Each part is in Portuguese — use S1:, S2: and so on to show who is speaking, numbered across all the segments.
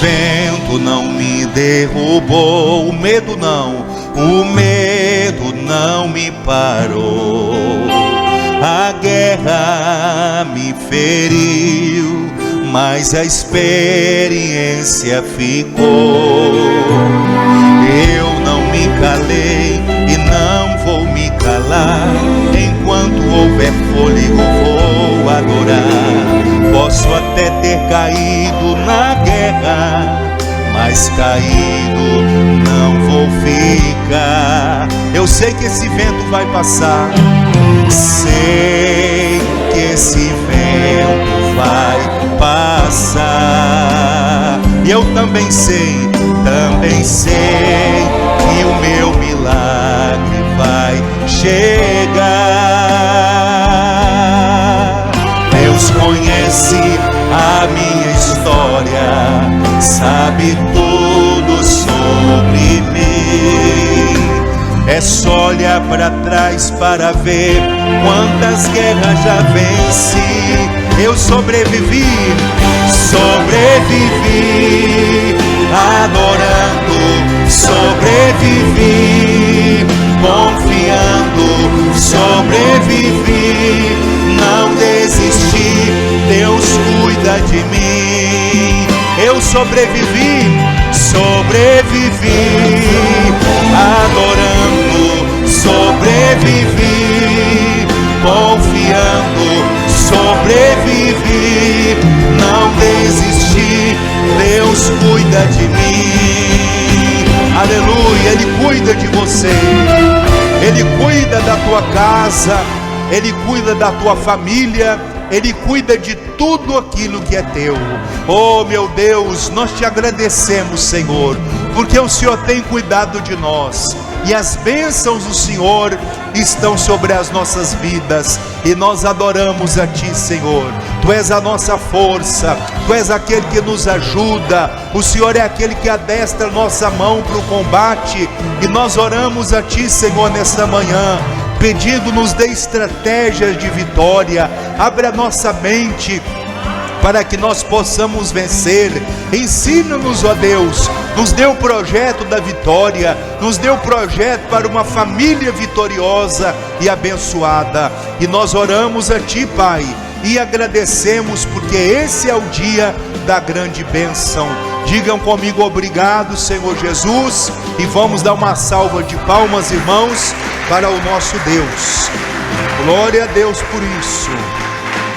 S1: vento não me derrubou, o medo não me parou. A guerra me feriu, mas a experiência ficou. Eu não me calei e não vou me calar. Enquanto houver fôlego vou adorar. Posso até ter caído na guerra, mas caído não vou ficar. Eu sei que esse vento vai passar. Sei que esse vento vai passar. E eu também sei que o meu milagre vai chegar. Deus conhece a minha história, sabe tudo sobre mim. É só olhar para trás para ver quantas guerras já venci. Eu sobrevivi, adorando, sobrevivi, confiando, sobrevivi, não desisti, Deus cuida de mim. Eu sobrevivi, adorando, sobrevivi, confiando, sobrevivi, não desisti, Deus cuida de mim. Aleluia, Ele cuida de você, Ele cuida da tua casa, Ele cuida da tua família, Ele cuida de tudo aquilo que é teu. Oh meu Deus, nós te agradecemos, Senhor, porque o Senhor tem cuidado de nós, e as bênçãos do Senhor estão sobre as nossas vidas, e nós adoramos a Ti, Senhor. Tu és a nossa força, Tu és aquele que nos ajuda, o Senhor é aquele que adestra a nossa mão para o combate, e nós oramos a Ti, Senhor, nesta manhã, pedindo, nos dê estratégias de vitória. Abre a nossa mente para que nós possamos vencer. Ensina-nos, ó Deus, nos dê o projeto da vitória, nos dê o projeto para uma família vitoriosa e abençoada. E nós oramos a Ti, Pai, e agradecemos, porque esse é o dia da grande bênção. Digam comigo: obrigado, Senhor Jesus, e vamos dar uma salva de palmas, irmãos, para o nosso Deus. Glória a Deus por isso.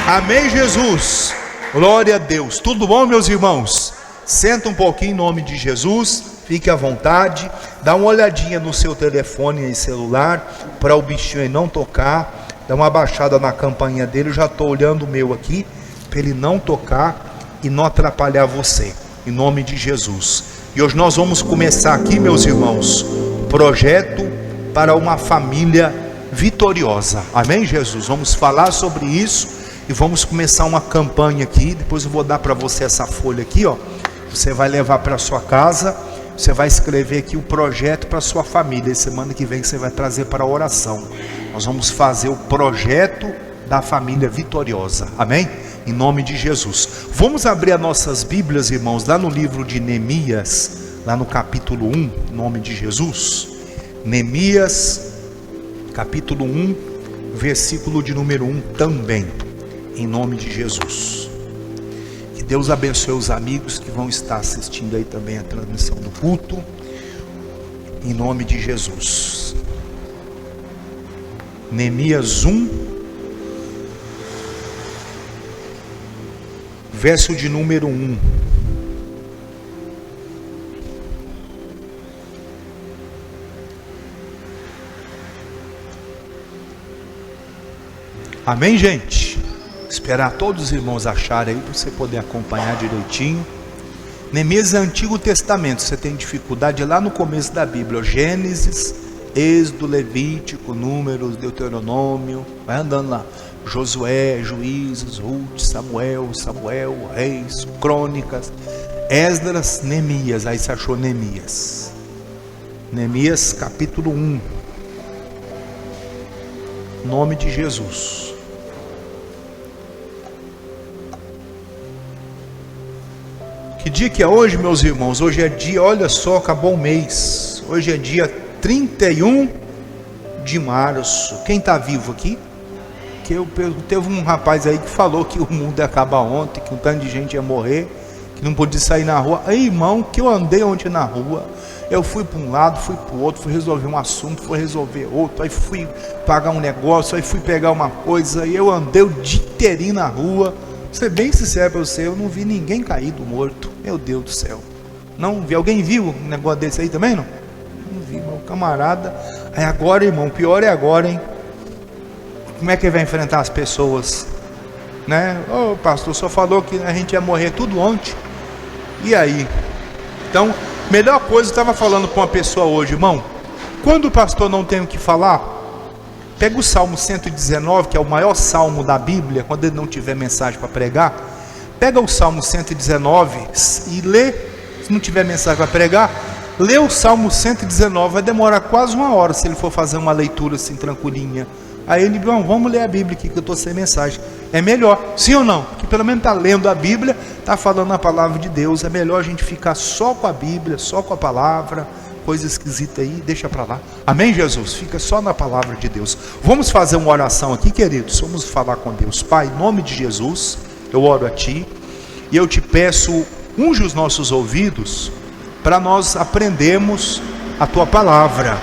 S1: Amém, Jesus. Glória a Deus. Tudo bom, meus irmãos? Senta um pouquinho em nome de Jesus, fique à vontade. Dá uma olhadinha no seu telefone e celular, para o bichinho aí não tocar. Dá uma baixada na campainha dele. Eu já estou olhando o meu aqui, para ele não tocar e não atrapalhar você, em nome de Jesus. E hoje nós vamos começar aqui, meus irmãos, projeto para uma família vitoriosa. Amém, Jesus? Vamos falar sobre isso. E vamos começar uma campanha aqui. Depois eu vou dar para você essa folha aqui, ó. Você vai levar para sua casa. Você vai escrever aqui o projeto para sua família. E semana que vem você vai trazer para a oração. Nós vamos fazer o projeto da família vitoriosa. Amém? Em nome de Jesus. Vamos abrir as nossas Bíblias, irmãos, lá no livro de Neemias, lá no capítulo 1, em nome de Jesus. Neemias, capítulo 1, versículo de número 1 também. Em nome de Jesus. Que Deus abençoe os amigos que vão estar assistindo aí também a transmissão do culto. Em nome de Jesus. Neemias 1, verso de número 1. Amém, gente? Esperar todos os irmãos acharem aí, para você poder acompanhar direitinho. Neemias é Antigo Testamento. Você tem dificuldade lá no começo da Bíblia: Gênesis, Êxodo, Levítico, Números, Deuteronômio. Vai andando lá: Josué, Juízes, Ruth, Samuel, Reis, Crônicas, Esdras, Neemias. Aí você achou Neemias. Neemias capítulo 1. Nome de Jesus. Que dia que é hoje, meus irmãos? Hoje é dia, olha só, acabou o mês. Hoje é dia 31 de março. Quem está vivo aqui? Teve um rapaz aí que falou que o mundo ia acabar ontem, que um tanto de gente ia morrer, que não podia sair na rua. Aí, irmão, que eu andei ontem na rua, eu fui para um lado, fui para o outro, fui resolver um assunto, fui resolver outro, aí fui pagar um negócio, aí fui pegar uma coisa, e eu andei o dia inteirinho na rua. Vou ser bem sincero para você, eu não vi ninguém caído morto. Meu Deus do céu. Não vi. Alguém viu um negócio desse aí também, não? Não vi, meu camarada. Aí agora, irmão, pior é agora, hein? Como é que ele vai enfrentar as pessoas? Né? Ô, pastor, só falou que a gente ia morrer tudo ontem. E aí? Então, melhor coisa, eu estava falando com uma pessoa hoje, irmão. Quando o pastor não tem o que falar, pega o Salmo 119, que é o maior salmo da Bíblia, quando ele não tiver mensagem para pregar. Pega o Salmo 119 e lê. Se não tiver mensagem para pregar, lê o Salmo 119. Vai demorar quase uma hora se ele for fazer uma leitura assim tranquilinha. Aí ele, vamos ler a Bíblia aqui que eu estou sem mensagem. É melhor, sim ou não? Que pelo menos está lendo a Bíblia, está falando a palavra de Deus. É melhor a gente ficar só com a Bíblia, só com a palavra. Coisa esquisita aí, deixa para lá. Amém, Jesus? Fica só na palavra de Deus. Vamos fazer uma oração aqui, queridos. Vamos falar com Deus. Pai, em nome de Jesus, eu oro a Ti. E eu te peço, unge os nossos ouvidos para nós aprendermos a Tua palavra.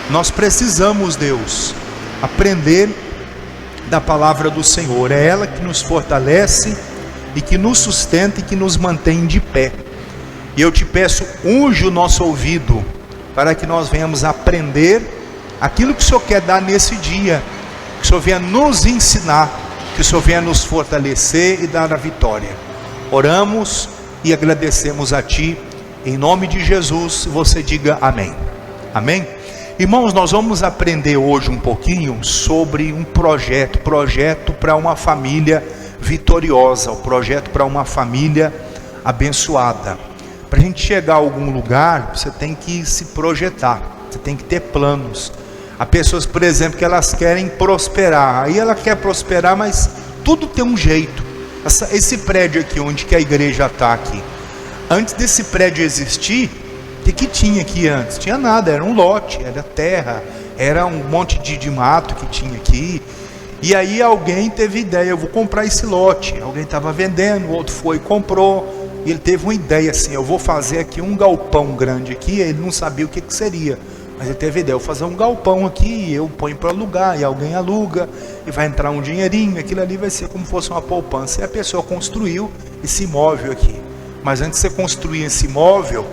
S1: Nós precisamos, Deus, aprender da palavra do Senhor. É ela que nos fortalece e que nos sustenta e que nos mantém de pé. E eu te peço, unge o nosso ouvido para que nós venhamos aprender aquilo que o Senhor quer dar nesse dia, que o Senhor venha nos ensinar, que o Senhor venha nos fortalecer e dar a vitória. Oramos e agradecemos a Ti, em nome de Jesus. Você diga amém. Amém? Irmãos, nós vamos aprender hoje um pouquinho sobre um projeto para uma família vitoriosa, um projeto para uma família abençoada. Para a gente chegar a algum lugar, você tem que se projetar, você tem que ter planos. Há pessoas, por exemplo, que elas querem prosperar, aí ela quer prosperar, mas tudo tem um jeito. Esse prédio aqui, onde que a igreja está aqui, antes desse prédio existir, o que tinha aqui antes? Tinha nada, era um lote, era terra, era um monte de mato que tinha aqui. E aí alguém teve ideia, eu vou comprar esse lote. Alguém estava vendendo, o outro foi e comprou. E ele teve uma ideia assim, eu vou fazer aqui um galpão grande aqui. Ele não sabia o que seria, mas ele teve ideia, eu vou fazer um galpão aqui, eu ponho para alugar, e alguém aluga, e vai entrar um dinheirinho, aquilo ali vai ser como se fosse uma poupança. E a pessoa construiu esse imóvel aqui. Mas antes de você construir esse imóvel,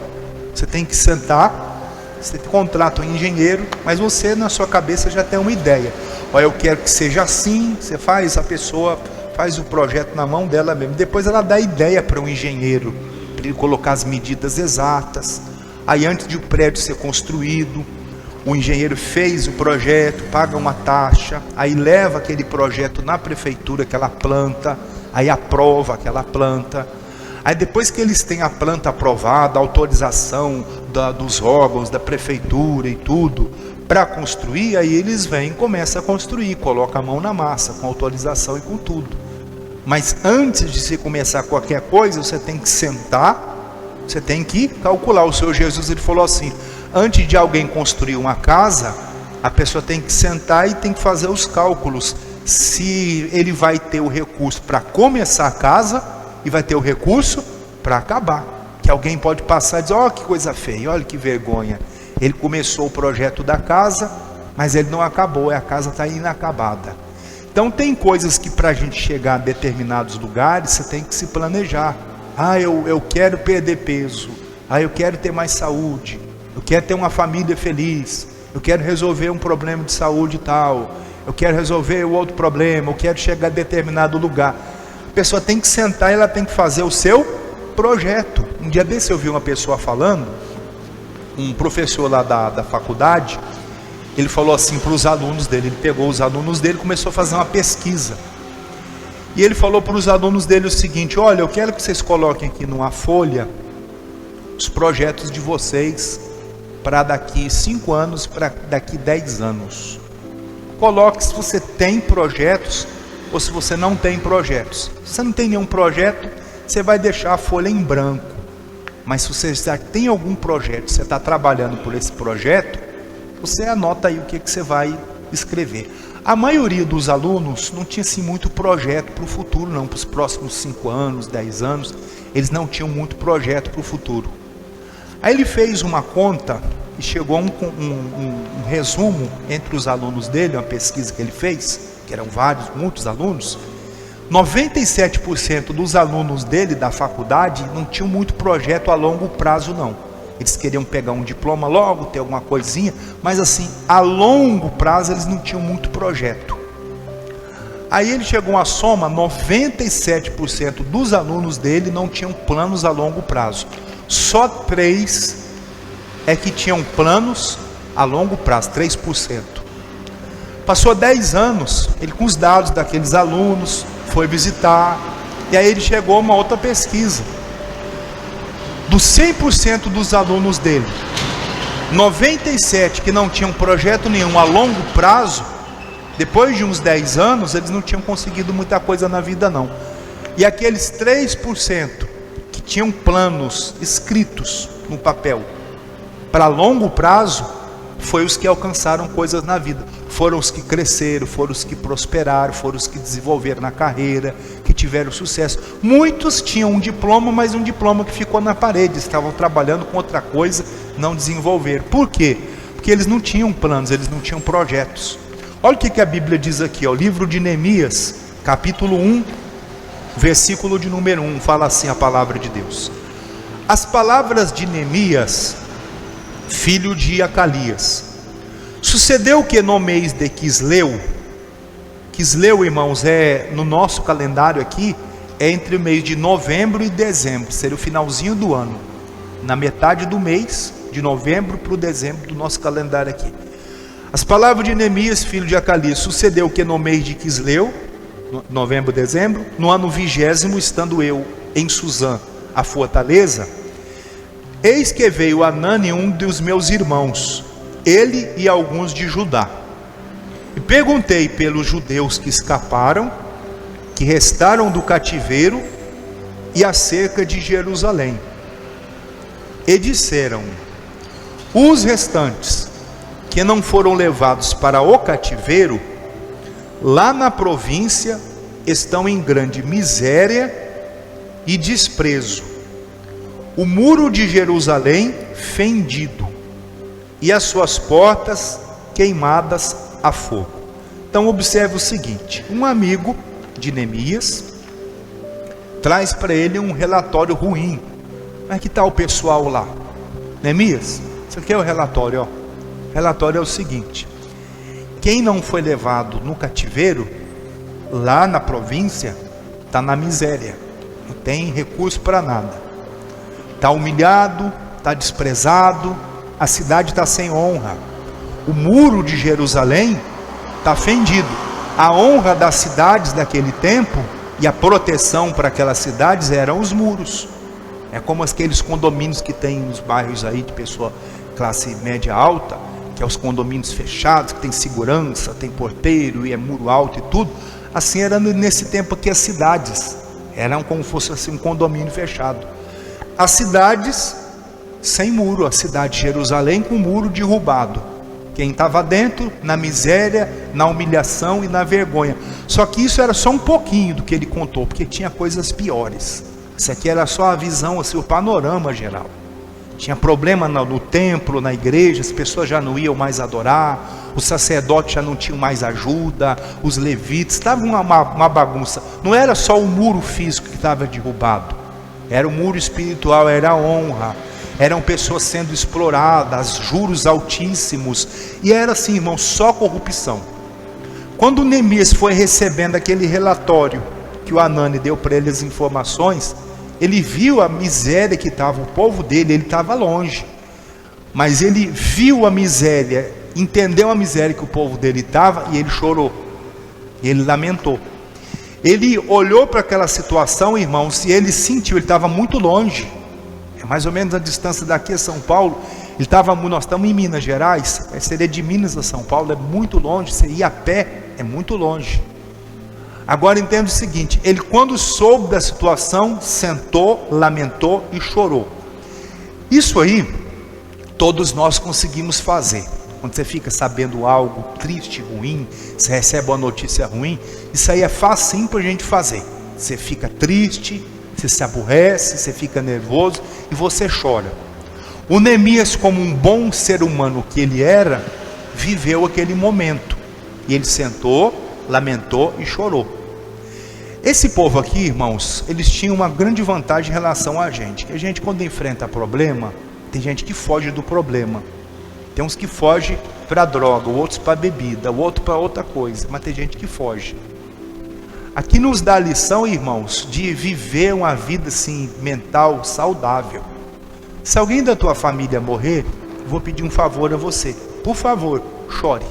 S1: você tem que sentar, você contrata um engenheiro, mas você na sua cabeça já tem uma ideia. Olha, eu quero que seja assim, você faz, a pessoa faz o projeto na mão dela mesmo. Depois ela dá ideia para um engenheiro, para ele colocar as medidas exatas. Aí antes de o prédio ser construído, o engenheiro fez o projeto, paga uma taxa, aí leva aquele projeto na prefeitura, aquela planta, aí aprova aquela planta. Aí depois que eles têm a planta aprovada, a autorização dos órgãos, da prefeitura e tudo, para construir, aí eles vêm e começam a construir, colocam a mão na massa, com autorização e com tudo. Mas antes de você começar qualquer coisa, você tem que sentar, você tem que calcular. O Senhor Jesus, ele falou assim, antes de alguém construir uma casa, a pessoa tem que sentar e tem que fazer os cálculos, se ele vai ter o recurso para começar a casa, e vai ter o recurso para acabar. Que alguém pode passar e dizer, olha que coisa feia, olha que vergonha. Ele começou o projeto da casa, mas ele não acabou, a casa está inacabada. Então tem coisas que para a gente chegar a determinados lugares, você tem que se planejar. Eu quero perder peso, eu quero ter mais saúde, eu quero ter uma família feliz, eu quero resolver um problema de saúde e tal, eu quero resolver o outro problema, eu quero chegar a determinado lugar. A pessoa tem que sentar e ela tem que fazer o seu projeto. Um dia desse eu vi uma pessoa falando, um professor lá da faculdade, ele falou assim para os alunos dele, ele pegou os alunos dele e começou a fazer uma pesquisa. E ele falou para os alunos dele o seguinte, olha, eu quero que vocês coloquem aqui numa folha os projetos de vocês para daqui 5 anos, para daqui 10 anos. Coloque se você tem projetos ou se você não tem projetos. Se você não tem nenhum projeto, você vai deixar a folha em branco. Mas se você já tem algum projeto, você está trabalhando por esse projeto, você anota aí o que você vai escrever. A maioria dos alunos não tinha assim muito projeto para o futuro não, para os próximos 5 anos, 10 anos, eles não tinham muito projeto para o futuro. Aí ele fez uma conta e chegou a um resumo entre os alunos dele, uma pesquisa que ele fez, que eram muitos alunos. 97% dos alunos dele da faculdade não tinham muito projeto a longo prazo não. Eles queriam pegar um diploma logo, ter alguma coisinha, mas assim, a longo prazo eles não tinham muito projeto. Aí ele chegou a uma soma, 97% dos alunos dele não tinham planos a longo prazo. Só 3% é que tinham planos a longo prazo, 3%. Passou 10 anos, ele com os dados daqueles alunos, foi visitar, e aí ele chegou a uma outra pesquisa. Dos 100% dos alunos dele, 97% que não tinham projeto nenhum a longo prazo, depois de uns 10 anos, eles não tinham conseguido muita coisa na vida não. E aqueles 3% que tinham planos escritos no papel para longo prazo, foi os que alcançaram coisas na vida. Foram os que cresceram, foram os que prosperaram, foram os que desenvolveram na carreira, que tiveram sucesso. Muitos tinham um diploma, mas um diploma que ficou na parede, estavam trabalhando com outra coisa, não desenvolveram. Por quê? Porque eles não tinham planos, eles não tinham projetos. Olha o que a Bíblia diz aqui, ó, o livro de Neemias, capítulo 1, versículo de número 1, fala assim a palavra de Deus. As palavras de Neemias, filho de Acalias. Sucedeu que no mês de Quisleu, irmãos, no nosso calendário aqui, é entre o mês de novembro e dezembro, seria o finalzinho do ano, na metade do mês, de novembro para o dezembro do nosso calendário aqui. As palavras de Neemias, filho de Acalias, sucedeu que no mês de Quisleu, novembro, dezembro, no ano 20º, estando eu em Suzã, a fortaleza, eis que veio Anani, um dos meus irmãos, ele e alguns de Judá. E perguntei pelos judeus que escaparam, que restaram do cativeiro, e acerca de Jerusalém. E disseram: os restantes, que não foram levados para o cativeiro, lá na província, estão em grande miséria e desprezo. O muro de Jerusalém fendido, e as suas portas queimadas a fogo. Então observe o seguinte, um amigo de Neemias traz para ele um relatório ruim. Como é que está o pessoal lá? Neemias, isso aqui é o relatório, ó. O relatório é o seguinte: quem não foi levado no cativeiro, lá na província, está na miséria, não tem recurso para nada. Está humilhado, está desprezado, a cidade está sem honra. O muro de Jerusalém está fendido. A honra das cidades daquele tempo e a proteção para aquelas cidades eram os muros. É como aqueles condomínios que tem nos bairros aí de pessoa classe média alta, que é os condomínios fechados, que tem segurança, tem porteiro e é muro alto e tudo. Assim era nesse tempo aqui as cidades, eram como se fosse assim, um condomínio fechado. As cidades sem muro, a cidade de Jerusalém com o muro derrubado. Quem estava dentro, na miséria, na humilhação e na vergonha. Só que isso era só um pouquinho do que ele contou, porque tinha coisas piores. Isso aqui era só a visão, assim, o panorama geral. Tinha problema no templo, na igreja, as pessoas já não iam mais adorar, os sacerdotes já não tinham mais ajuda, os levitas, estava uma bagunça. Não era só o muro físico que estava derrubado, era o muro espiritual, era a honra, eram pessoas sendo exploradas, juros altíssimos, e era assim, irmão, só corrupção. Quando Neemias foi recebendo aquele relatório que o Anani deu para ele as informações, ele viu a miséria que estava o povo dele, ele estava longe, mas ele viu a miséria, entendeu a miséria que o povo dele estava, e ele chorou, ele lamentou. Ele olhou para aquela situação, irmãos, e ele sentiu, ele estava muito longe, é mais ou menos a distância daqui a São Paulo. Nós estamos em Minas Gerais, seria de Minas a São Paulo, é muito longe, você ir a pé é muito longe. Agora entenda o seguinte, ele quando soube da situação, sentou, lamentou e chorou. Isso aí, todos nós conseguimos fazer. Quando você fica sabendo algo triste, ruim, você recebe uma notícia ruim, isso aí é facinho para a gente fazer. Você fica triste, você se aborrece, você fica nervoso e você chora. O Neemias, como um bom ser humano que ele era, viveu aquele momento. E ele sentou, lamentou e chorou. Esse povo aqui, irmãos, eles tinham uma grande vantagem em relação a gente. Que a gente, quando enfrenta problema, tem gente que foge do problema. Tem uns que fogem para a droga, outros para a bebida, o outro para outra coisa. Mas tem gente que foge. Aqui nos dá a lição, irmãos, de viver uma vida assim, mental, saudável. Se alguém da tua família morrer, vou pedir um favor a você. Por favor, chore.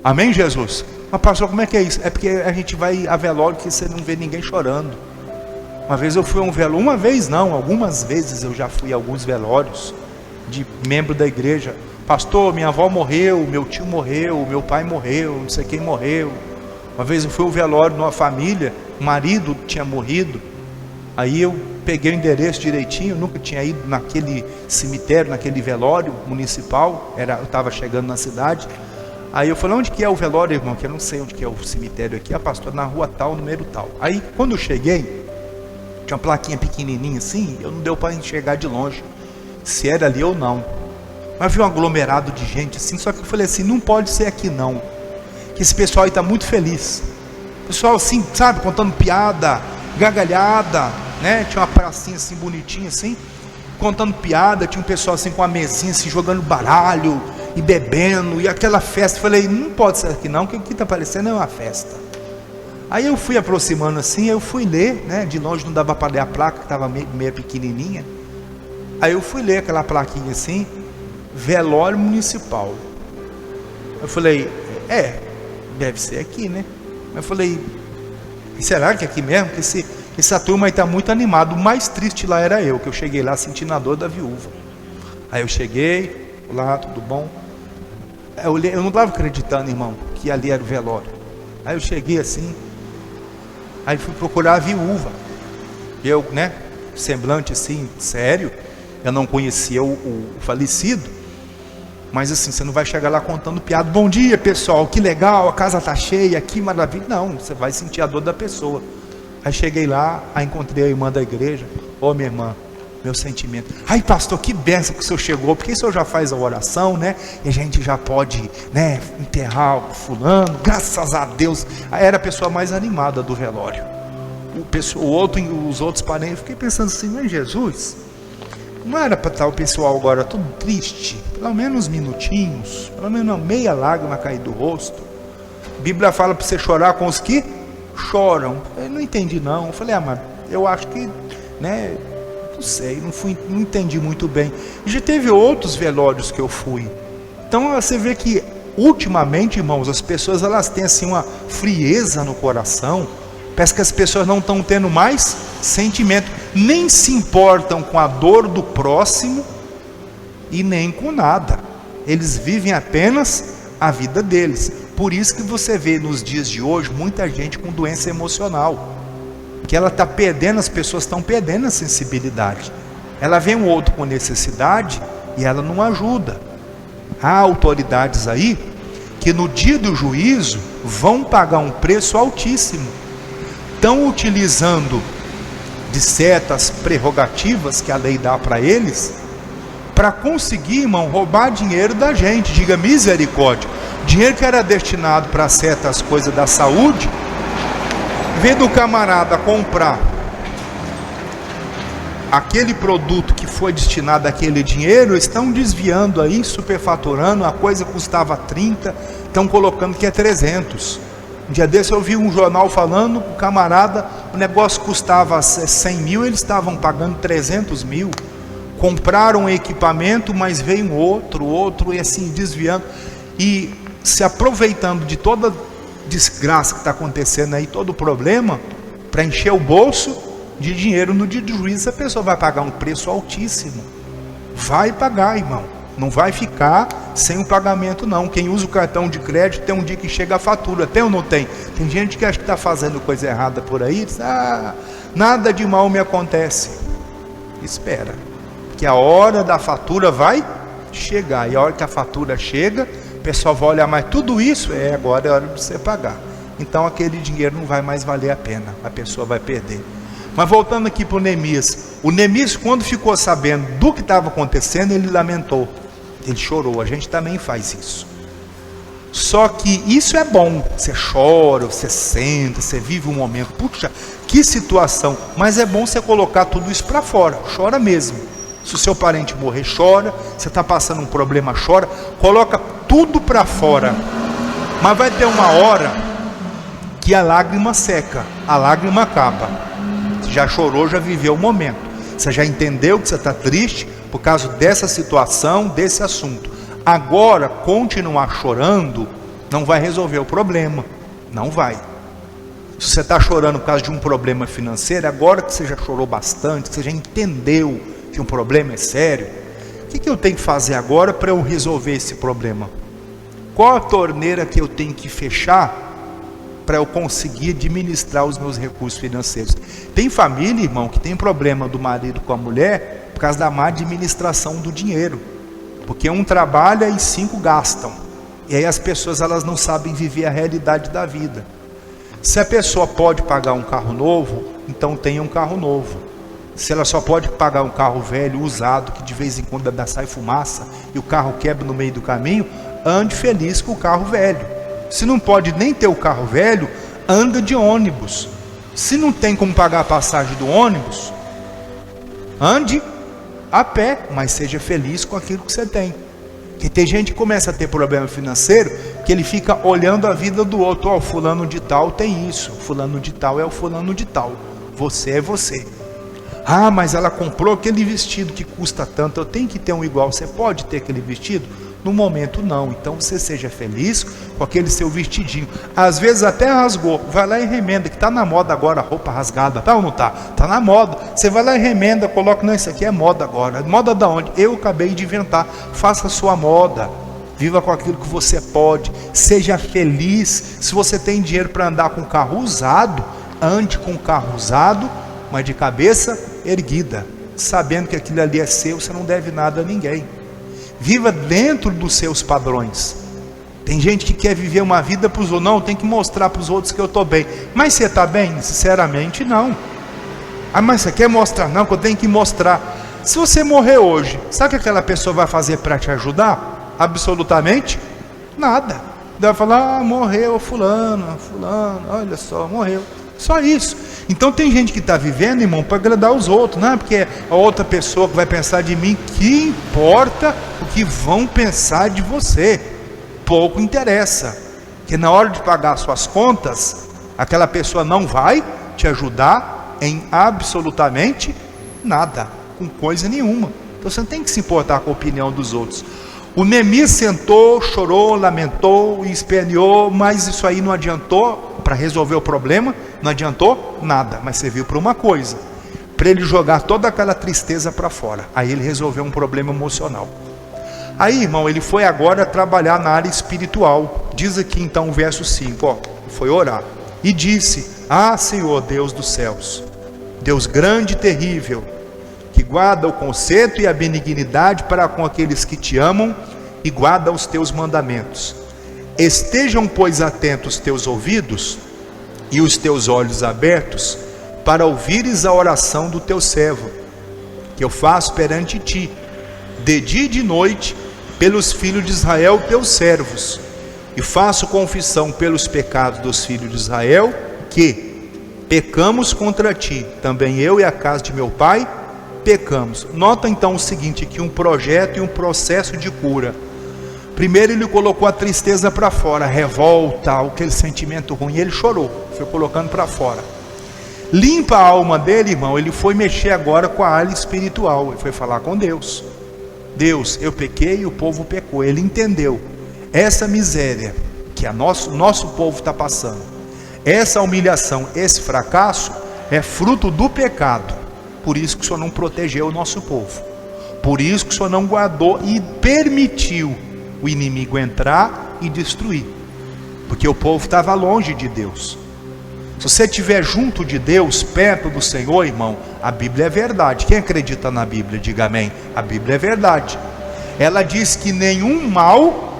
S1: Amém, Jesus? Mas pastor, como é que é isso? É porque a gente vai a velório que você não vê ninguém chorando. Uma vez eu fui a um velório, uma vez não, algumas vezes eu já fui a alguns velórios de membro da igreja. Pastor, minha avó morreu, meu tio morreu, meu pai morreu, não sei quem morreu. Uma vez eu fui a um velório numa família, o marido tinha morrido. Aí eu peguei o endereço direitinho, nunca tinha ido naquele cemitério, naquele velório municipal, eu estava chegando na cidade. Aí eu falei, onde que é o velório, irmão? Que eu não sei onde que é o cemitério aqui. Ah, pastor, na rua tal, número tal. Aí quando eu cheguei, tinha uma plaquinha pequenininha assim, eu não deu para enxergar de longe se era ali ou não. Mas vi um aglomerado de gente assim, só que eu falei assim, não pode ser aqui não, que esse pessoal aí está muito feliz. Pessoal assim, sabe, contando piada, gargalhada, né? Tinha uma pracinha assim, bonitinha assim, contando piada, tinha um pessoal assim com a mesinha assim, jogando baralho e bebendo, e aquela festa. Eu falei, não pode ser aqui não, que o que está parecendo é uma festa. Aí eu fui aproximando assim, eu fui ler, né? De longe não dava para ler a placa, que estava meio pequenininha. Aí eu fui ler aquela plaquinha assim, velório municipal. Eu falei, deve ser aqui, né? Eu falei, será que é aqui mesmo? Que essa turma aí está muito animada. O mais triste lá era eu, que eu cheguei lá sentindo a dor da viúva. Aí eu cheguei, olá, tudo bom? Eu não estava acreditando, irmão, que ali era o velório. Aí eu cheguei assim, aí fui procurar a viúva. Eu, né, semblante assim, sério, eu não conhecia o falecido. Mas assim, você não vai chegar lá contando piada. Bom dia, pessoal, que legal, a casa tá cheia, que maravilha. Não, você vai sentir a dor da pessoa. Aí cheguei lá, aí encontrei a irmã da igreja. Ô, minha irmã, meu sentimento. Ai, pastor, que benção que o senhor chegou, porque o senhor já faz a oração, né? E a gente já pode, né, enterrar o fulano, graças a Deus. Aí era a pessoa mais animada do velório. Os outros parentes, eu fiquei pensando assim, mas Jesus, não era para estar o pessoal agora todo triste? Pelo menos minutinhos, pelo menos meia lágrima cair do rosto. A Bíblia fala para você chorar com os que choram. Eu não entendi não. Eu falei, mas eu acho que, né, não sei, não entendi muito bem. E já teve outros velórios que eu fui. Então você vê que ultimamente, irmãos, as pessoas elas têm assim uma frieza no coração. Parece que as pessoas não estão tendo mais sentimento, nem se importam com a dor do próximo e nem com nada. Eles vivem apenas a vida deles. Por isso que você vê nos dias de hoje muita gente com doença emocional, que ela está perdendo, as pessoas estão perdendo a sensibilidade. Ela vê um outro com necessidade e ela não ajuda. Há autoridades aí que no dia do juízo vão pagar um preço altíssimo. Estão utilizando de certas prerrogativas que a lei dá para eles, para conseguir, irmão, roubar dinheiro da gente. Diga misericórdia. Dinheiro que era destinado para certas coisas da saúde, vendo o camarada comprar aquele produto que foi destinado àquele dinheiro, estão desviando aí, superfaturando. A coisa custava 30, estão colocando que é 300. Um dia desse eu vi um jornal falando, o camarada, o negócio custava 100 mil, eles estavam pagando 300 mil. Compraram um equipamento, mas veio um outro, e assim, desviando, e se aproveitando de toda desgraça que está acontecendo aí, todo o problema, para encher o bolso de dinheiro no dia do juízo. A pessoa vai pagar um preço altíssimo. Vai pagar, irmão. Não vai ficar sem o pagamento não. Quem usa o cartão de crédito tem um dia que chega a fatura. Tem ou não tem? Tem gente que acha que está fazendo coisa errada por aí. Diz, nada de mal me acontece. Espera. porque a hora da fatura vai chegar, e a hora que a fatura chega, o pessoal vai olhar, mas tudo isso agora é hora de você pagar. Então aquele dinheiro não vai mais valer a pena, a pessoa vai perder. Mas voltando aqui para o Neemias, quando ficou sabendo do que estava acontecendo, ele lamentou, ele chorou. A gente também faz isso. Só que isso é bom, você chora, você senta, você vive um momento, puxa, que situação, mas é bom você colocar tudo isso para fora, chora mesmo. Se o seu parente morrer, chora, você está passando um problema, chora, coloca tudo para fora. Mas vai ter uma hora que a lágrima seca, a lágrima acaba. Você já chorou, já viveu o momento, você já entendeu que você está triste por causa dessa situação, desse assunto. Agora, continuar chorando não vai resolver o problema, não vai. Se você está chorando por causa de um problema financeiro, agora que você já chorou bastante, que você já entendeu que um problema é sério, o que eu tenho que fazer agora para eu resolver esse problema? Qual a torneira que eu tenho que fechar para eu conseguir administrar os meus recursos financeiros? Tem família, irmão, que tem problema do marido com a mulher por causa da má administração do dinheiro. Porque um trabalha e 5 gastam. E aí as pessoas elas não sabem viver a realidade da vida. Se a pessoa pode pagar um carro novo, então tenha um carro novo. Se ela só pode pagar um carro velho, usado, que de vez em quando sai fumaça e o carro quebra no meio do caminho, ande feliz com o carro velho. Se não pode nem ter o carro velho, anda de ônibus. Se não tem como pagar a passagem do ônibus, ande a pé, mas seja feliz com aquilo que você tem. Porque tem gente que começa a ter problema financeiro, que ele fica olhando a vida do outro. Ó, fulano de tal tem isso, fulano de tal é o fulano de tal, você é você. Ah, mas ela comprou aquele vestido que custa tanto, eu tenho que ter um igual. Você pode ter aquele vestido? No momento não. Então você seja feliz com aquele seu vestidinho. Às vezes até rasgou, vai lá e remenda, que está na moda agora a roupa rasgada, tá ou não tá? Tá na moda. Você vai lá e remenda, coloca, não, isso aqui é moda agora. Moda da onde? Eu acabei de inventar. Faça a sua moda, viva com aquilo que você pode, seja feliz. Se você tem dinheiro para andar com carro usado, ande com carro usado, mas de cabeça erguida, sabendo que aquilo ali é seu, você não deve nada a ninguém. Viva dentro dos seus padrões. Tem gente que quer viver uma vida para os outros. Não, tem que mostrar para os outros que eu estou bem. Mas você está bem? Sinceramente, não. Ah, mas você quer mostrar? Não, que eu tenho que mostrar. Se você morrer hoje, sabe o que aquela pessoa vai fazer para te ajudar? Absolutamente nada. Vai falar, ah, morreu fulano, olha só, morreu. Só isso. Então tem gente que está vivendo, irmão, para agradar os outros, não é porque é a outra pessoa que vai pensar de mim. Que importa o que vão pensar de você? Pouco interessa. Porque na hora de pagar suas contas, aquela pessoa não vai te ajudar em absolutamente nada, com coisa nenhuma. Então você não tem que se importar com a opinião dos outros. O Neemias sentou, chorou, lamentou, esperneou, mas isso aí não adiantou para resolver o problema, não adiantou nada, mas serviu para uma coisa, para ele jogar toda aquela tristeza para fora. Aí ele resolveu um problema emocional. Aí, irmão, ele foi agora trabalhar na área espiritual. Diz aqui então o verso 5, ó, foi orar e disse: ah, Senhor Deus dos céus, Deus grande e terrível, que guarda o conserto e a benignidade para com aqueles que te amam e guarda os teus mandamentos. Estejam, pois, atentos teus ouvidos e os teus olhos abertos para ouvires a oração do teu servo, que eu faço perante ti, de dia e de noite, pelos filhos de Israel, teus servos, e faço confissão pelos pecados dos filhos de Israel, que pecamos contra ti, também eu e a casa de meu pai pecamos. Nota então o seguinte, aqui um projeto e um processo de cura. Primeiro ele colocou a tristeza para fora, a revolta, aquele sentimento ruim, ele chorou, foi colocando para fora. Limpa a alma dele, irmão, ele foi mexer agora com a área espiritual, ele foi falar com Deus. Deus, eu pequei e o povo pecou. Ele entendeu, essa miséria que nosso povo está passando, essa humilhação, esse fracasso, é fruto do pecado. Por isso que o Senhor não protegeu o nosso povo, por isso que o Senhor não guardou e permitiu o inimigo entrar e destruir, porque o povo estava longe de Deus. Se você estiver junto de Deus, perto do Senhor, irmão, a Bíblia é verdade. Quem acredita na Bíblia, diga amém. A Bíblia é verdade. Ela diz que nenhum mal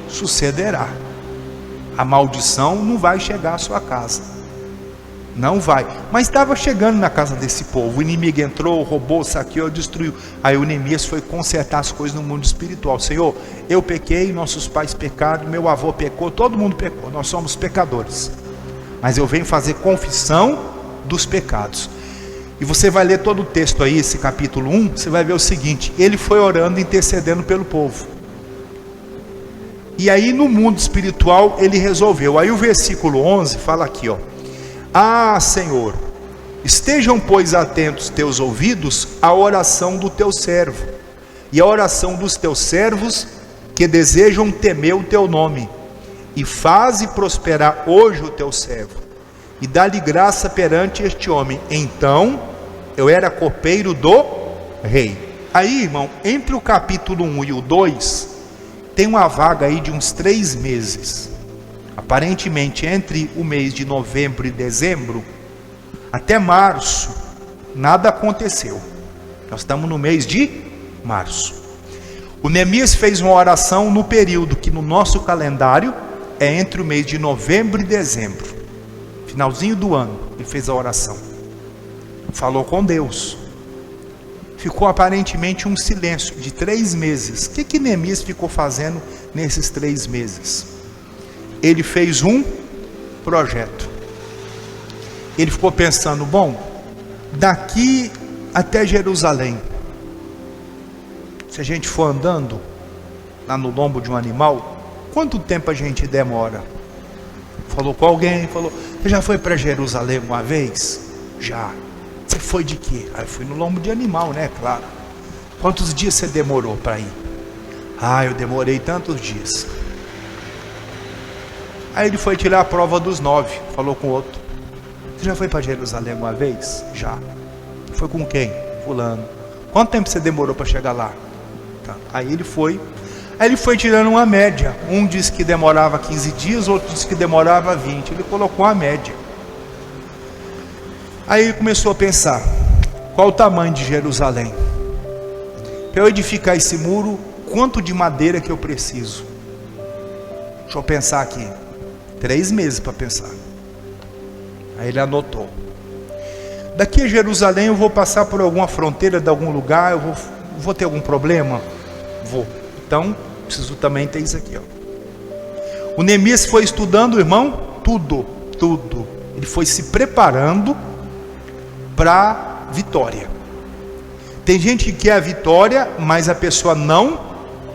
S1: sucederá. A maldição não vai chegar à sua casa. Não vai. Mas estava chegando na casa desse povo. O inimigo entrou, roubou, saqueou, destruiu. Aí o Neemias foi consertar as coisas no mundo espiritual. Senhor, eu pequei, nossos pais pecaram, meu avô pecou, todo mundo pecou. Nós somos pecadores. Mas eu venho fazer confissão dos pecados. E você vai ler todo o texto aí, esse capítulo 1, você vai ver o seguinte: ele foi orando, intercedendo pelo povo. E aí no mundo espiritual ele resolveu. Aí o versículo 11 fala aqui, ó: ah, Senhor, estejam pois atentos teus ouvidos à oração do teu servo e à oração dos teus servos que desejam temer o teu nome, e faze prosperar hoje o teu servo, e dá-lhe graça perante este homem. Então eu era copeiro do rei. Aí, irmão, entre o capítulo 1 e o 2 tem uma vaga aí de uns 3 meses. Aparentemente entre o mês de novembro e dezembro até março nada aconteceu. Nós estamos no mês de março. O Neemias fez uma oração no período que no nosso calendário é entre o mês de novembro e dezembro, finalzinho do ano. Ele fez a oração, falou com Deus. Ficou aparentemente um silêncio de 3 meses. O que Neemias ficou fazendo nesses 3 meses? Ele fez um projeto. Ele ficou pensando: bom, daqui até Jerusalém, se a gente for andando lá no lombo de um animal, quanto tempo a gente demora? Falou com alguém, falou: você já foi para Jerusalém uma vez? Já. Você foi de quê? Eu fui no lombo de animal, né? Claro. Quantos dias você demorou para ir? Eu demorei tantos dias. Aí ele foi tirar a prova dos 9, falou com outro: você já foi para Jerusalém uma vez? Já. Foi com quem? Fulano. Quanto tempo você demorou para chegar lá? Tá. Aí ele foi tirando uma média. Um disse que demorava 15 dias, outro disse que demorava 20. Ele colocou uma média. Aí ele começou a pensar: qual o tamanho de Jerusalém? Para eu edificar esse muro, quanto de madeira que eu preciso? Deixa eu pensar aqui. 3 meses para pensar. Aí ele anotou: daqui a Jerusalém eu vou passar por alguma fronteira de algum lugar, eu vou ter algum problema? Vou. Então, preciso também ter isso aqui, ó. O Neemias foi estudando, irmão, tudo. Ele foi se preparando para vitória. Tem gente que quer a vitória, mas a pessoa não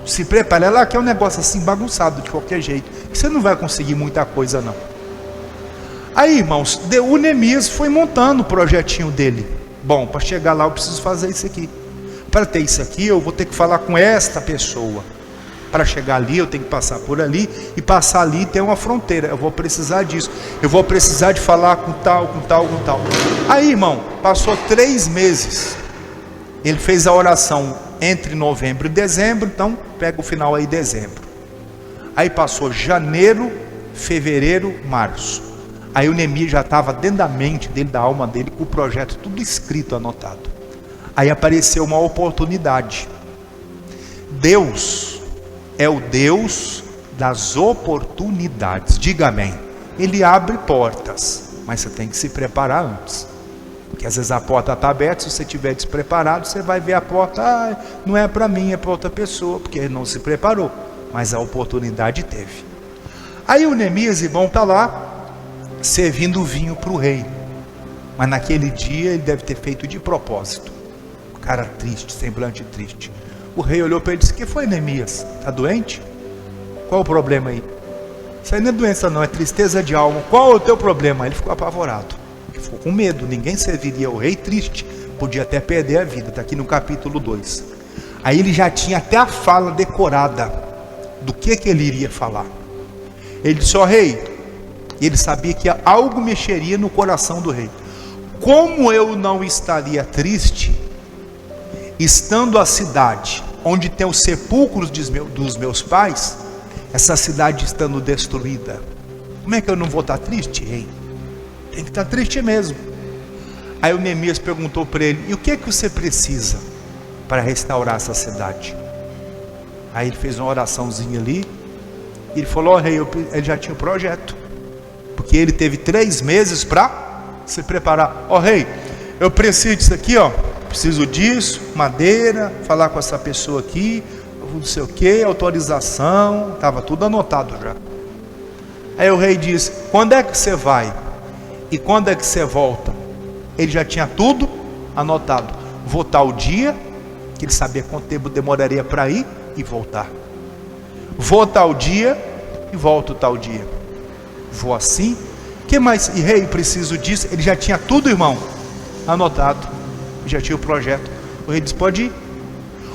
S1: se prepara. Ela quer um negócio assim bagunçado de qualquer jeito. Você não vai conseguir muita coisa não. Aí, irmãos, o Neemias foi montando o projetinho dele. Bom, para chegar lá eu preciso fazer isso aqui. Para ter isso aqui eu vou ter que falar com esta pessoa. Para chegar ali eu tenho que passar por ali, e passar ali tem uma fronteira. Eu vou precisar disso. Eu vou precisar de falar com tal. Aí, irmão, passou 3 meses. Ele fez a oração entre novembro e dezembro. Então pega o final aí, dezembro. Aí passou janeiro, fevereiro, março. Aí o Neemias já estava dentro da mente dele, da alma dele, com o projeto tudo escrito, anotado. Aí apareceu uma oportunidade. Deus é o Deus das oportunidades. Diga amém. Ele abre portas, mas você tem que se preparar antes. Porque às vezes a porta está aberta, se você estiver despreparado, você vai ver a porta: não é para mim, é para outra pessoa, porque ele não se preparou. Mas a oportunidade teve. Aí o Neemias, irmão, está lá servindo vinho para o rei. Mas naquele dia ele deve ter feito de propósito. O cara triste, semblante triste. O rei olhou para ele e disse: que foi, Neemias? Está doente? Qual o problema aí? Isso aí não é doença não, é tristeza de alma. Qual é o teu problema? Ele ficou apavorado. Ele ficou com medo. Ninguém serviria o rei triste. Podia até perder a vida. Está aqui no capítulo 2. Aí ele já tinha até a fala decorada do que ele iria falar. Ele disse: ó rei. Ele sabia que algo mexeria no coração do rei. Como eu não estaria triste, estando a cidade onde tem os sepulcros dos meus pais, essa cidade estando destruída? Como é que eu não vou estar triste, rei? Tem que estar triste mesmo. Aí o Neemias perguntou para ele: e o que é que você precisa para restaurar essa cidade? Aí ele fez uma oraçãozinha ali. E ele falou: rei, ele já tinha o projeto, porque ele teve 3 meses para se preparar. Rei, eu preciso disso aqui, preciso disso, madeira, falar com essa pessoa aqui, não sei o que, autorização, estava tudo anotado já. Aí o rei disse: quando é que você vai? E quando é que você volta? Ele já tinha tudo anotado. Vou tal dia, que ele sabia quanto tempo demoraria para ir e voltar. Vou tal dia e volto tal dia. Vou assim. Que mais? E rei, preciso disso. Ele já tinha tudo, irmão, anotado. Já tinha o projeto. O rei disse: pode ir.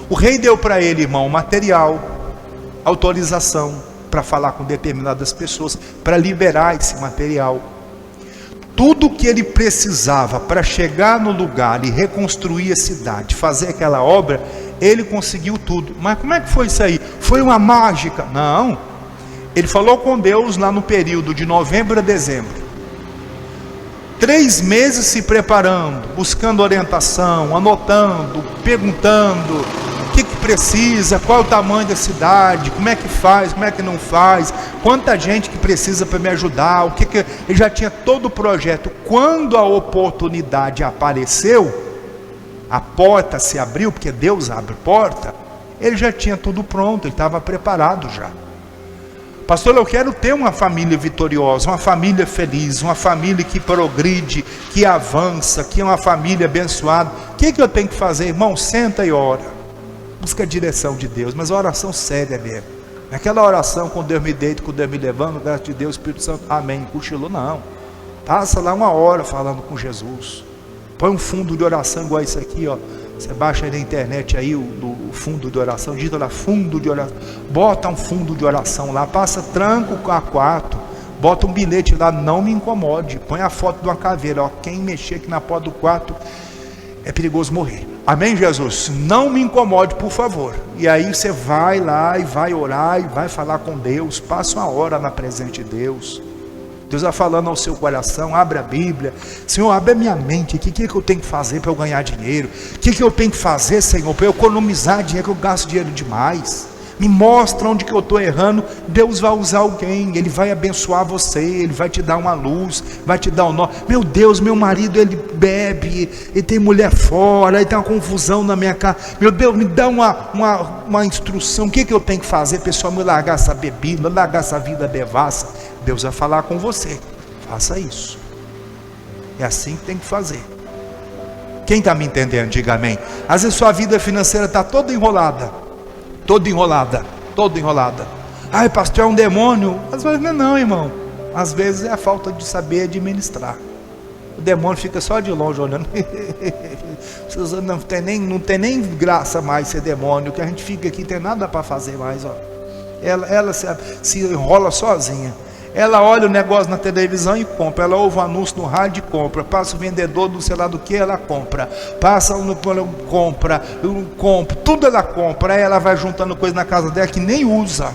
S1: O rei deu para ele, irmão, material, autorização para falar com determinadas pessoas, para liberar esse material. Tudo que ele precisava para chegar no lugar e reconstruir a cidade, fazer aquela obra, ele conseguiu tudo. Mas como é que foi isso aí? Foi uma mágica? Não. Ele falou com Deus lá no período de novembro a dezembro. 3 meses se preparando, buscando orientação, anotando, perguntando o que precisa, qual é o tamanho da cidade, como é que faz, como é que não faz, quanta gente que precisa para me ajudar, ele já tinha todo o projeto. Quando a oportunidade apareceu, a porta se abriu, porque Deus abre porta, ele já tinha tudo pronto, ele estava preparado já. Pastor, eu quero ter uma família vitoriosa, uma família feliz, uma família que progride, que avança, que é uma família abençoada. O que eu tenho que fazer, irmão? Senta e ora, busca a direção de Deus, mas a oração séria mesmo. Aquela oração com Deus me deito, com Deus me levando, graças a Deus, Espírito Santo, amém, cochilou, não. Passa lá 1 hora falando com Jesus. Põe um fundo de oração igual isso aqui, Você baixa aí na internet aí o fundo de oração, digita lá fundo de oração, bota um fundo de oração lá, passa tranco a quarto, bota um bilhete lá, não me incomode, põe a foto de uma caveira, quem mexer aqui na porta do quarto é perigoso morrer. Amém, Jesus? Não me incomode, por favor. E aí você vai lá e vai orar e vai falar com Deus, passa 1 hora na presença de Deus. Deus vai falando ao seu coração, abre a Bíblia. Senhor, abre a minha mente, o que eu tenho que fazer para eu ganhar dinheiro? O que eu tenho que fazer, Senhor, para eu economizar dinheiro, que eu gasto dinheiro demais? Me mostra onde que eu estou errando. Deus vai usar alguém, Ele vai abençoar você, Ele vai te dar uma luz, vai te dar um nó. Meu Deus, meu marido, ele bebe, ele tem mulher fora, aí tem uma confusão na minha casa. Meu Deus, me dá uma instrução, o que eu tenho que fazer, pessoal, me largar essa bebida, largar essa vida devassa? Deus vai falar com você, faça isso. É assim que tem que fazer. Quem está me entendendo, diga amém. Às vezes sua vida financeira está toda enrolada. Toda enrolada. Ai, pastor, é um demônio. Às vezes não, irmão. Às vezes é a falta de saber administrar. O demônio fica só de longe olhando. Não tem nem graça mais ser demônio. Que a gente fica aqui, não tem nada para fazer mais. Ela se enrola sozinha. Ela olha o negócio na televisão e compra. Ela ouve um anúncio no rádio e compra. Passa o vendedor do sei lá do que, ela compra. Passa compra. Tudo ela compra. Aí ela vai juntando coisa na casa dela que nem usa.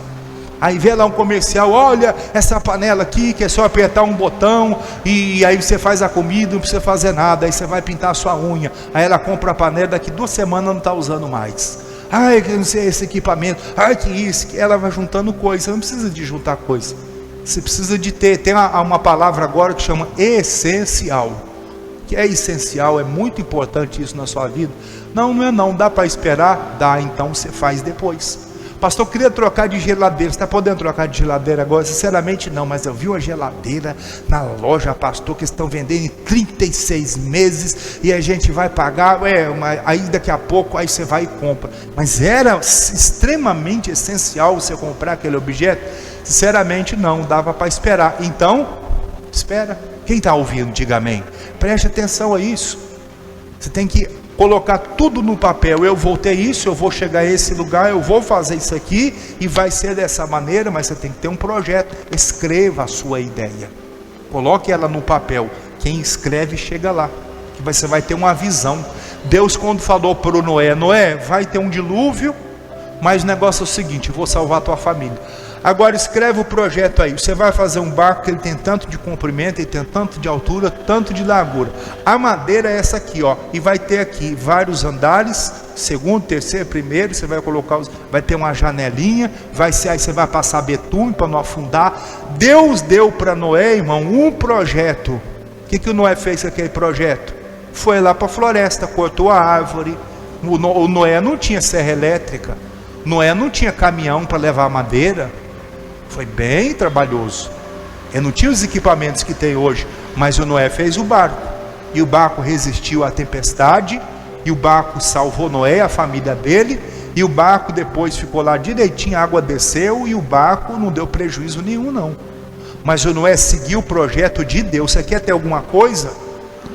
S1: Aí vê lá um comercial: olha essa panela aqui, que é só apertar um botão e aí você faz a comida, não precisa fazer nada. Aí você vai pintar a sua unha. Aí ela compra a panela, daqui 2 semanas não está usando mais. Ai, que não sei esse equipamento. Ai, que isso. Ela vai juntando coisa. Você não precisa de juntar coisa. Você precisa de tem uma palavra agora que chama essencial. Que é essencial, é muito importante isso na sua vida. Não é não, dá para esperar? Dá, então você faz depois. Pastor, eu queria trocar de geladeira. Você está podendo trocar de geladeira agora? Sinceramente não, mas eu vi uma geladeira na loja, pastor, que estão vendendo em 36 meses e a gente vai pagar, aí daqui a pouco, aí você vai e compra. Mas era extremamente essencial você comprar aquele objeto? Sinceramente não, dava para esperar. Então, espera. Quem está ouvindo, diga amém. Preste atenção a isso. Você tem que colocar tudo no papel. Eu vou ter isso, eu vou chegar a esse lugar, eu vou fazer isso aqui e vai ser dessa maneira. Mas você tem que ter um projeto. Escreva a sua ideia, coloque ela no papel. Quem escreve chega lá, que você vai ter uma visão. Deus, quando falou para o Noé: vai ter um dilúvio, mas o negócio é o seguinte: eu vou salvar a tua família. Agora escreve o projeto aí. Você vai fazer um barco que ele tem tanto de comprimento, ele tem tanto de altura, tanto de largura. A madeira é essa aqui, ó, e vai ter aqui vários andares, segundo, terceiro, primeiro. Você vai colocar, vai ter uma janelinha, vai ser, aí você vai passar betume para não afundar. Deus deu para Noé, irmão, um projeto. O que o Noé fez com aquele projeto? Foi lá para a floresta, cortou a árvore. O Noé não tinha serra elétrica, Noé não tinha caminhão para levar madeira. Foi bem trabalhoso. Ele não tinha os equipamentos que tem hoje, mas o Noé fez o barco, e o barco resistiu à tempestade, e o barco salvou Noé, a família dele, e o barco depois ficou lá direitinho, a água desceu, e o barco não deu prejuízo nenhum não. Mas o Noé seguiu o projeto de Deus. Você quer ter alguma coisa?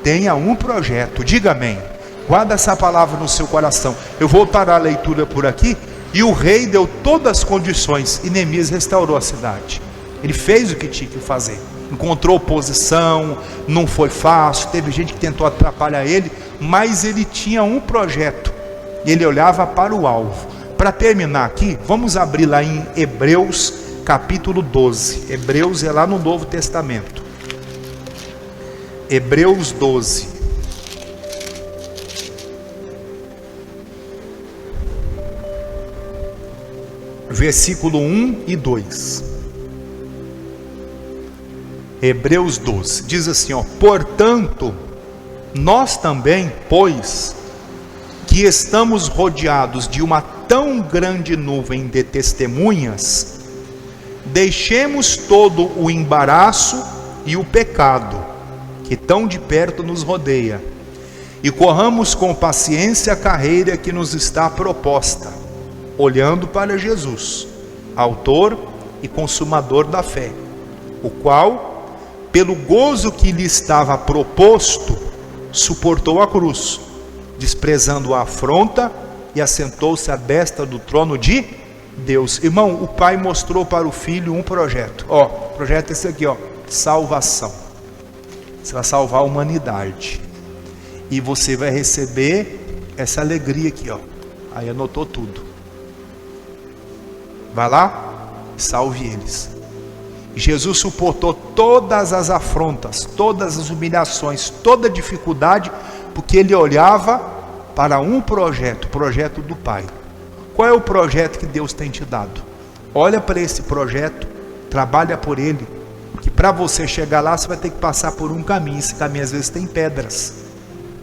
S1: Tenha um projeto, diga amém. Guarda essa palavra no seu coração. Eu vou parar a leitura por aqui. E o rei deu todas as condições, e Neemias restaurou a cidade. Ele fez o que tinha que fazer. Encontrou oposição, não foi fácil, teve gente que tentou atrapalhar ele, mas ele tinha um projeto, e ele olhava para o alvo. Para terminar aqui, vamos abrir lá em Hebreus capítulo 12. Hebreus é lá no Novo Testamento. Hebreus 12. Versículo 1 e 2. Hebreus 12, diz assim, ó: portanto, nós também, pois que estamos rodeados de uma tão grande nuvem de testemunhas, deixemos todo o embaraço e o pecado que tão de perto nos rodeia, e corramos com paciência a carreira que nos está proposta, olhando para Jesus, autor e consumador da fé, o qual, pelo gozo que lhe estava proposto, suportou a cruz, desprezando a afronta, e assentou-se à destra do trono de Deus. Irmão, o pai mostrou para o filho um projeto. Ó, o projeto é esse aqui, ó: salvação. Você vai salvar a humanidade, e você vai receber essa alegria aqui, ó. Aí anotou tudo. Vai lá, salve eles. Jesus suportou todas as afrontas, todas as humilhações, toda a dificuldade, porque ele olhava para um projeto, o projeto do Pai. Qual é o projeto que Deus tem te dado? Olha para esse projeto, trabalha por ele, que para você chegar lá, você vai ter que passar por um caminho. Esse caminho às vezes tem pedras,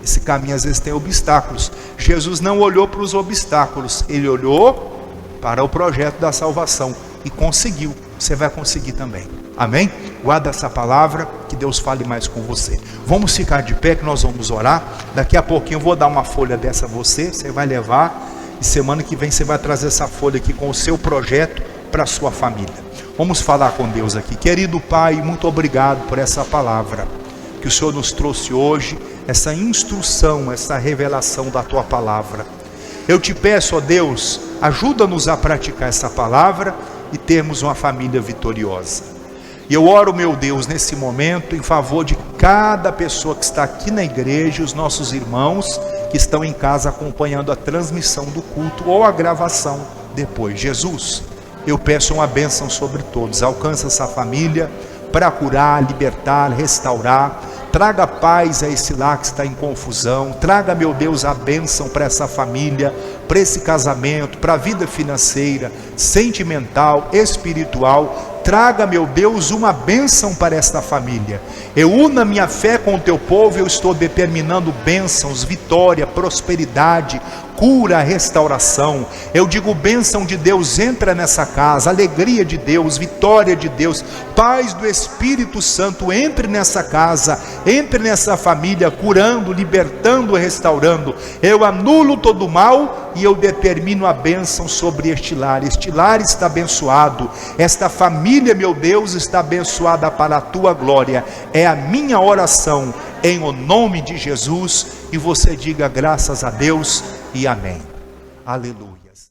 S1: esse caminho às vezes tem obstáculos. Jesus não olhou para os obstáculos, ele olhou para o projeto da salvação e conseguiu. Você vai conseguir também, amém? Guarda essa palavra, que Deus fale mais com você. Vamos ficar de pé que nós vamos orar. Daqui a pouquinho eu vou dar uma folha dessa a você, você vai levar, e semana que vem você vai trazer essa folha aqui com o seu projeto para a sua família. Vamos falar com Deus aqui. Querido Pai, muito obrigado por essa palavra que o Senhor nos trouxe hoje, essa instrução, essa revelação da Tua palavra. Eu te peço, ó Deus, ajuda-nos a praticar essa palavra e termos uma família vitoriosa. E eu oro, meu Deus, nesse momento, em favor de cada pessoa que está aqui na igreja, os nossos irmãos que estão em casa acompanhando a transmissão do culto ou a gravação depois. Jesus, eu peço uma bênção sobre todos. Alcança essa família para curar, libertar, restaurar. Traga paz a esse lar que está em confusão. Traga, meu Deus, a bênção para essa família, para esse casamento, para a vida financeira, sentimental, espiritual. Traga, meu Deus, uma bênção para esta família. Eu uno a minha fé com o teu povo. Eu estou determinando bênçãos, vitória, prosperidade, cura, restauração. Eu digo: bênção de Deus entra nessa casa, alegria de Deus, vitória de Deus, paz do Espírito Santo entre nessa casa, entre nessa família, curando, libertando, restaurando. Eu anulo todo o mal e eu determino a bênção sobre este lar. Este lar está abençoado, esta família, meu Deus, está abençoada para a tua glória. É a minha oração em o nome de Jesus. E você diga graças a Deus e amém. Aleluias.